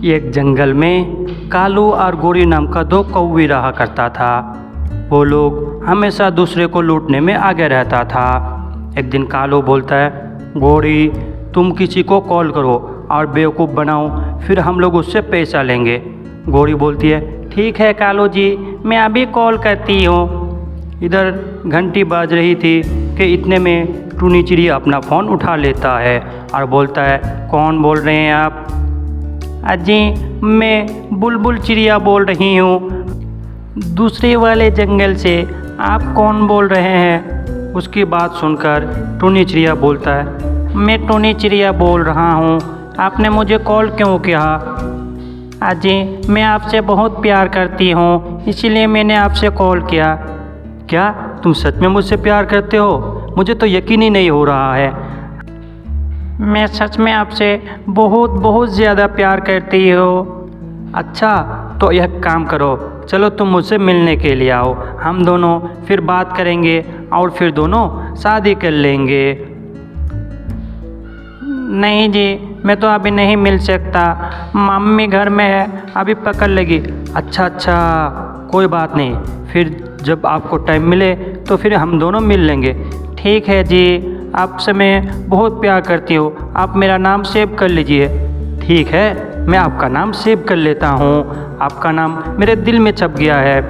एक जंगल में कालू और गोरी नाम का दो कौवी रहा करता था। वो लोग हमेशा दूसरे को लूटने में आगे रहता था। एक दिन कालू बोलता है, गोरी तुम किसी को कॉल करो और बेवकूफ़ बनाओ, फिर हम लोग उससे पैसा लेंगे। गोरी बोलती है, ठीक है कालू जी, मैं अभी कॉल करती हूँ। इधर घंटी बाज रही थी कि इतने में टूनी चिड़िया अपना फ़ोन उठा लेता है और बोलता है, कौन बोल रहे हैं आप? अजी मैं बुलबुल चिड़िया बोल रही हूँ, दूसरे वाले जंगल से। आप कौन बोल रहे हैं? उसकी बात सुनकर टूनी चिड़िया बोलता है, मैं टूनी चिड़िया बोल रहा हूँ, आपने मुझे कॉल क्यों किया? अजी मैं आपसे बहुत प्यार करती हूँ, इसीलिए मैंने आपसे कॉल किया। क्या तुम सच में मुझसे प्यार करते हो? मुझे तो यकीन ही नहीं हो रहा है। मैं सच में आपसे बहुत बहुत ज़्यादा प्यार करती हूँ। अच्छा तो यह काम करो, चलो तुम मुझसे मिलने के लिए आओ, हम दोनों फिर बात करेंगे और फिर दोनों शादी कर लेंगे। नहीं जी, मैं तो अभी नहीं मिल सकता, मम्मी घर में है, अभी पकड़ लेगी। अच्छा कोई बात नहीं, फिर जब आपको टाइम मिले तो फिर हम दोनों मिल लेंगे। ठीक है जी, आपसे मैं बहुत प्यार करती हूँ, आप मेरा नाम सेव कर लीजिए। ठीक है, मैं आपका नाम सेव कर लेता हूँ, आपका नाम मेरे दिल में छप गया है।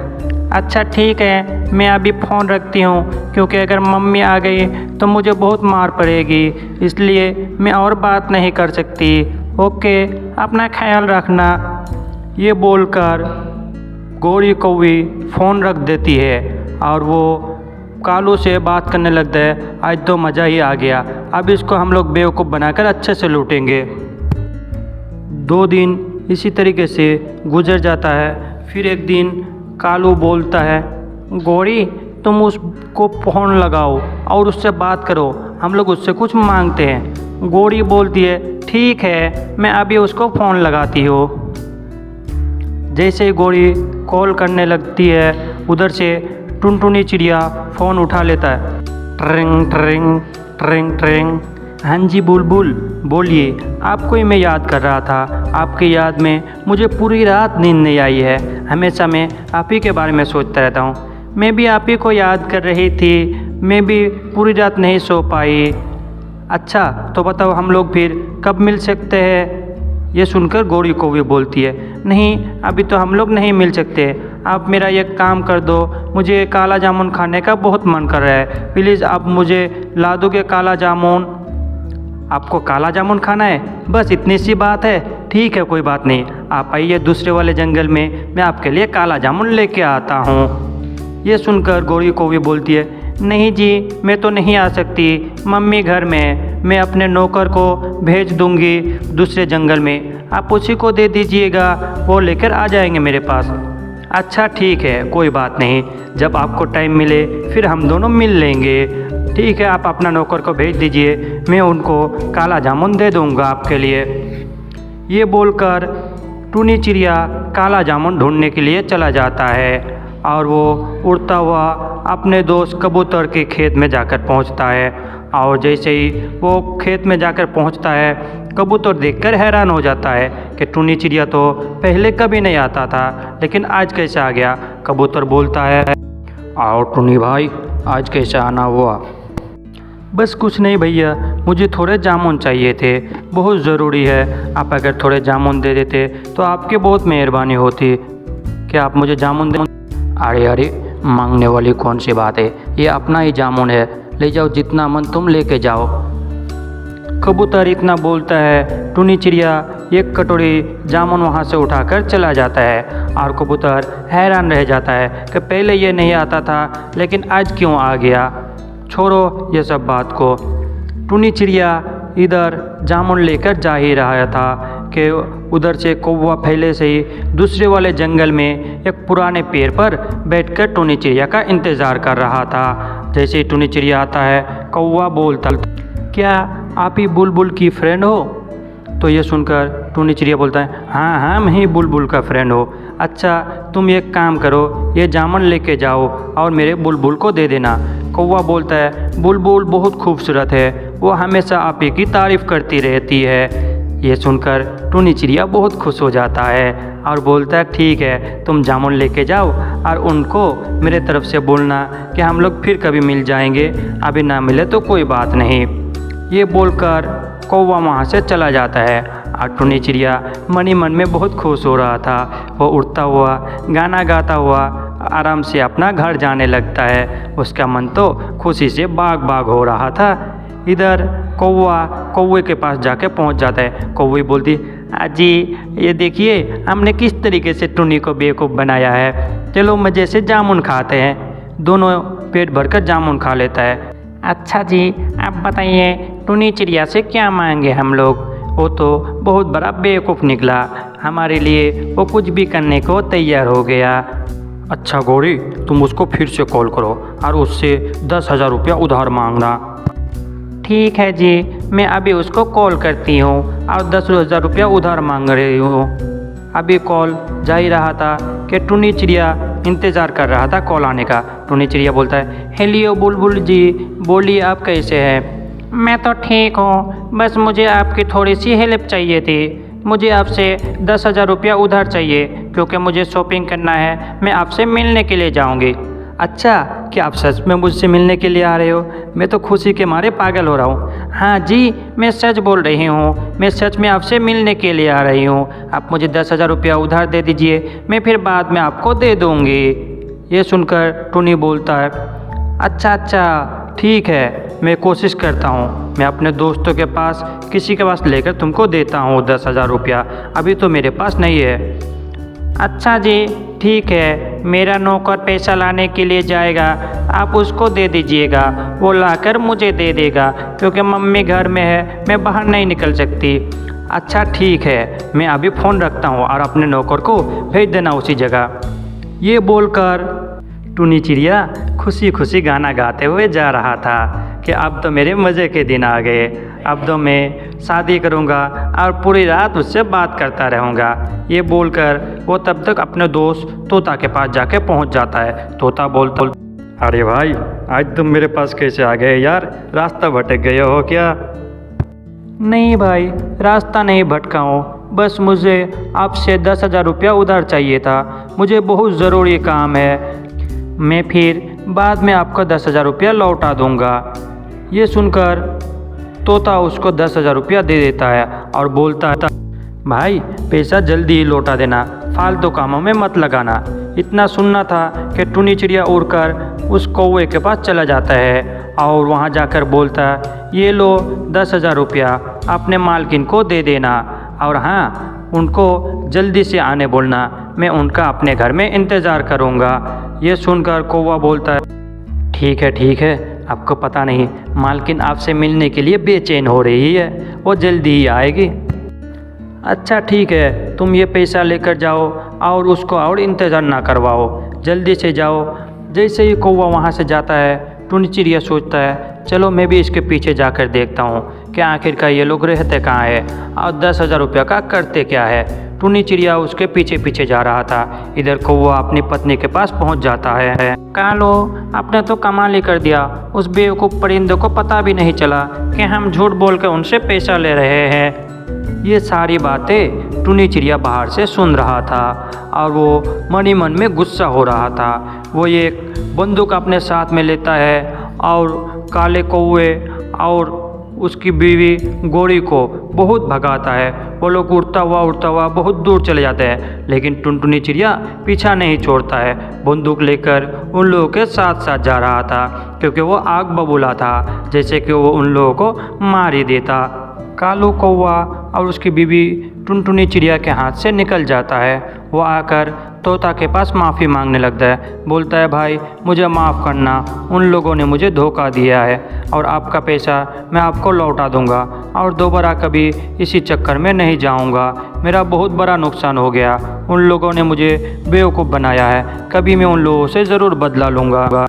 अच्छा ठीक है, मैं अभी फ़ोन रखती हूँ, क्योंकि अगर मम्मी आ गई तो मुझे बहुत मार पड़ेगी, इसलिए मैं और बात नहीं कर सकती। ओके, अपना ख्याल रखना। ये बोलकर गोरी कौवी फ़ोन रख देती है और वो कालू से बात करने लगता है, आज तो मज़ा ही आ गया, अब इसको हम लोग बेवकूफ़ बनाकर अच्छे से लूटेंगे। 2 दिन इसी तरीके से गुजर जाता है। फिर एक दिन कालू बोलता है, गोरी तुम उसको फ़ोन लगाओ और उससे बात करो, हम लोग उससे कुछ मांगते हैं। गोरी बोलती है, ठीक है, मैं अभी उसको फ़ोन लगाती हूँ। जैसे ही गोरी कॉल करने लगती है, उधर से टुनटुनी चिड़िया फ़ोन उठा लेता है। ट्रिंग ट्रिंग ट्रिंग ट्रिंग। हाँ जी बुलबुल बोलिए, आपको ही मैं याद कर रहा था, आपकी याद में मुझे पूरी रात नींद नहीं आई है, हमेशा मैं आप ही के बारे में सोचता रहता हूँ। मैं भी आप ही को याद कर रही थी, मैं भी पूरी रात नहीं सो पाई। अच्छा तो बताओ हम लोग फिर कब मिल सकते हैं? ये सुनकर गोरी कौवी बोलती है, नहीं अभी तो हम लोग नहीं मिल सकते, आप मेरा एक काम कर दो, मुझे काला जामुन खाने का बहुत मन कर रहा है, प्लीज़ आप मुझे ला दोगे काला जामुन? आपको काला जामुन खाना है, बस इतनी सी बात है? ठीक है कोई बात नहीं, आप आइए दूसरे वाले जंगल में, मैं आपके लिए काला जामुन लेके आता हूँ। ये सुनकर गोरी कौवी बोलती है, नहीं जी मैं तो नहीं आ सकती, मम्मी घर में है, मैं अपने नौकर को भेज दूंगी दूसरे जंगल में, आप उसी को दे दीजिएगा, वो लेकर आ जाएंगे मेरे पास। अच्छा ठीक है कोई बात नहीं, जब आपको टाइम मिले फिर हम दोनों मिल लेंगे। ठीक है, आप अपना नौकर को भेज दीजिए, मैं उनको काला जामुन दे दूंगा आपके लिए। ये बोलकर टूनी चिड़िया काला जामुन ढूंढने के लिए चला जाता है और वो उड़ता हुआ अपने दोस्त कबूतर के खेत में जाकर पहुंचता है। और जैसे ही वो खेत में जाकर पहुंचता है, कबूतर देखकर हैरान हो जाता है कि टूनी चिड़िया तो पहले कभी नहीं आता था, लेकिन आज कैसे आ गया? कबूतर बोलता है, आओ टूनी भाई, आज कैसे आना हुआ? बस कुछ नहीं भैया, मुझे थोड़े जामुन चाहिए थे, बहुत ज़रूरी है, आप अगर थोड़े जामुन दे देते तो आपकी बहुत मेहरबानी होती। क्या आप मुझे जामुन दे? अरे मांगने वाली कौन सी बात है, ये अपना ही जामुन है, ले जाओ जितना मन तुम लेके जाओ। कबूतर इतना बोलता है, टूनी चिड़िया एक कटोरी जामुन वहाँ से उठाकर चला जाता है और कबूतर हैरान रह जाता है कि पहले ये नहीं आता था, लेकिन आज क्यों आ गया। छोड़ो ये सब बात को। टूनी चिड़िया इधर जामुन लेकर जा ही रहा था कि उधर से कौवा पहले से ही दूसरे वाले जंगल में एक पुराने पेड़ पर बैठकर टूनी चिड़िया का इंतज़ार कर रहा था। जैसे ही टूनी चिड़िया आता है, कौवा बोलता, क्या आप ही बुलबुल की फ्रेंड हो? तो ये सुनकर टूनी चिड़िया बोलता है, हाँ मैं ही बुलबुल का फ्रेंड हो। अच्छा तुम एक काम करो, ये जामुन लेके जाओ और मेरे बुलबुल को दे देना। कौवा बोलता है, बुलबुल बहुत खूबसूरत है, वो हमेशा आप ही की तारीफ़ करती रहती है। ये सुनकर टुनी चिड़िया बहुत खुश हो जाता है और बोलता है ठीक है, तुम जामुन लेके जाओ और उनको मेरे तरफ से बोलना कि हम लोग फिर कभी मिल जाएंगे, अभी ना मिले तो कोई बात नहीं। ये बोलकर कौवा वहाँ से चला जाता है और टुनी चिड़िया मन ही मन में बहुत खुश हो रहा था। वो उड़ता हुआ गाना गाता हुआ आराम से अपना घर जाने लगता है। उसका मन तो खुशी से बाग बाग हो रहा था। इधर कौवे के पास जाके पहुंच जाता है। कौवे बोलती, अजी ये देखिए हमने किस तरीके से टुनी को बेवकूफ़ बनाया है, चलो मज़े से जामुन खाते हैं। दोनों पेट भरकर जामुन खा लेता है। अच्छा जी, आप बताइए टुनी चिड़िया से क्या मांगे हम लोग? वो तो बहुत बड़ा बेवकूफ़ निकला, हमारे लिए वो कुछ भी करने को तैयार हो गया। अच्छा गौरी, तुम उसको फिर से कॉल करो और उससे 10,000 रुपया उधार मांगना। ठीक है जी, मैं अभी उसको कॉल करती हूँ और 10,000 रुपया उधार मांग रही हूँ। अभी कॉल जा ही रहा था कि टुनी चिड़िया इंतज़ार कर रहा था कॉल आने का। टुनी चिड़िया बोलता है, हेलो बुलबुल जी, बोलिए आप कैसे हैं? मैं तो ठीक हूँ, बस मुझे आपकी थोड़ी सी हेल्प चाहिए थी। मुझे आपसे 10,000 रुपया उधार चाहिए क्योंकि मुझे शॉपिंग करना है, मैं आपसे मिलने के लिए जाऊँगी। अच्छा, क्या आप सच में मुझसे मिलने के लिए आ रहे हो? मैं तो खुशी के मारे पागल हो रहा हूँ। हाँ जी, मैं सच बोल रही हूँ, मैं सच में आपसे मिलने के लिए आ रही हूँ। आप मुझे 10,000 रुपया उधार दे दीजिए, मैं फिर बाद में आपको दे दूँगी। ये सुनकर टुनी बोलता है, अच्छा ठीक है, मैं कोशिश करता हूँ, मैं अपने दोस्तों के पास किसी के पास लेकर तुमको देता हूँ 10,000 रुपया, अभी तो मेरे पास नहीं है। अच्छा जी ठीक है, मेरा नौकर पैसा लाने के लिए जाएगा, आप उसको दे दीजिएगा, वो लाकर मुझे दे देगा क्योंकि मम्मी घर में है, मैं बाहर नहीं निकल सकती। अच्छा ठीक है, मैं अभी फ़ोन रखता हूँ और अपने नौकर को भेज देना उसी जगह। ये बोलकर टुनी चिड़िया खुशी खुशी गाना गाते हुए जा रहा था कि अब तो मेरे मज़े के दिन आ गए, अब तो मैं शादी करूंगा और पूरी रात उससे बात करता रहूंगा। ये बोलकर वो तब तक अपने दोस्त तोता के पास जाके पहुंच जाता है। तोता बोलता, अरे भाई आज तुम मेरे पास कैसे आ गए यार, रास्ता भटक गए हो क्या? नहीं भाई, रास्ता नहीं भटका हूँ, बस मुझे आपसे 10,000 रुपया उधार चाहिए था, मुझे बहुत ज़रूरी काम है, मैं फिर बाद में आपको 10,000 रुपया लौटा दूंगा। ये सुनकर तोता उसको 10,000 रुपया दे देता है और बोलता है, भाई पैसा जल्दी ही लौटा देना, फालतू कामों में मत लगाना। इतना सुनना था कि टुनी चिड़िया उड़कर उस कौवे के पास चला जाता है और वहाँ जाकर बोलता है, ये लो 10,000 रुपया, अपने मालकिन को दे देना और हाँ, उनको जल्दी से आने बोलना, मैं उनका अपने घर में इंतज़ार करूँगा। ये सुनकर कौवा बोलता है, ठीक है, आपको पता नहीं मालकिन आपसे मिलने के लिए बेचैन हो रही है, वो जल्दी ही आएगी। अच्छा ठीक है, तुम ये पैसा लेकर जाओ और उसको और इंतज़ार ना करवाओ, जल्दी से जाओ। जैसे ही कौवा वहाँ से जाता है, टुनी चिड़िया सोचता है, चलो मैं भी इसके पीछे जाकर देखता हूँ कि आखिरकार ये लोग रहते कहाँ है और 10,000 रुपया का करते क्या है। टुनी चिड़िया उसके पीछे पीछे जा रहा था। इधर कौवा अपनी पत्नी के पास पहुंच जाता है। कालो, आपने तो कमाल ही कर दिया, उस बेवकूफ़ परिंदे को पता भी नहीं चला कि हम झूठ बोल कर उनसे पैसा ले रहे हैं। ये सारी बातें टुनी चिड़िया बाहर से सुन रहा था और वो मन ही मन में गुस्सा हो रहा था। वो एक बंदूक अपने साथ में लेता है और काले कौवे और उसकी बीवी गौरी को बहुत भगाता है। वो लोग उड़ता हुआ बहुत दूर चले जाते हैं, लेकिन टुनटुनी चिड़िया पीछा नहीं छोड़ता है, बंदूक लेकर उन लोगों के साथ साथ जा रहा था क्योंकि वो आग बबूला था, जैसे कि वो उन लोगों को मार ही देता। कालू कौवा और उसकी बीवी टुनटुनी चिड़िया के हाथ से निकल जाता है। वो आकर तोता के पास माफ़ी मांगने लगता है, बोलता है, भाई मुझे माफ़ करना, उन लोगों ने मुझे धोखा दिया है और आपका पैसा मैं आपको लौटा दूंगा और दोबारा कभी इसी चक्कर में नहीं जाऊंगा। मेरा बहुत बड़ा नुकसान हो गया, उन लोगों ने मुझे बेवकूफ़ बनाया है, कभी मैं उन लोगों से ज़रूर बदला लूँगा।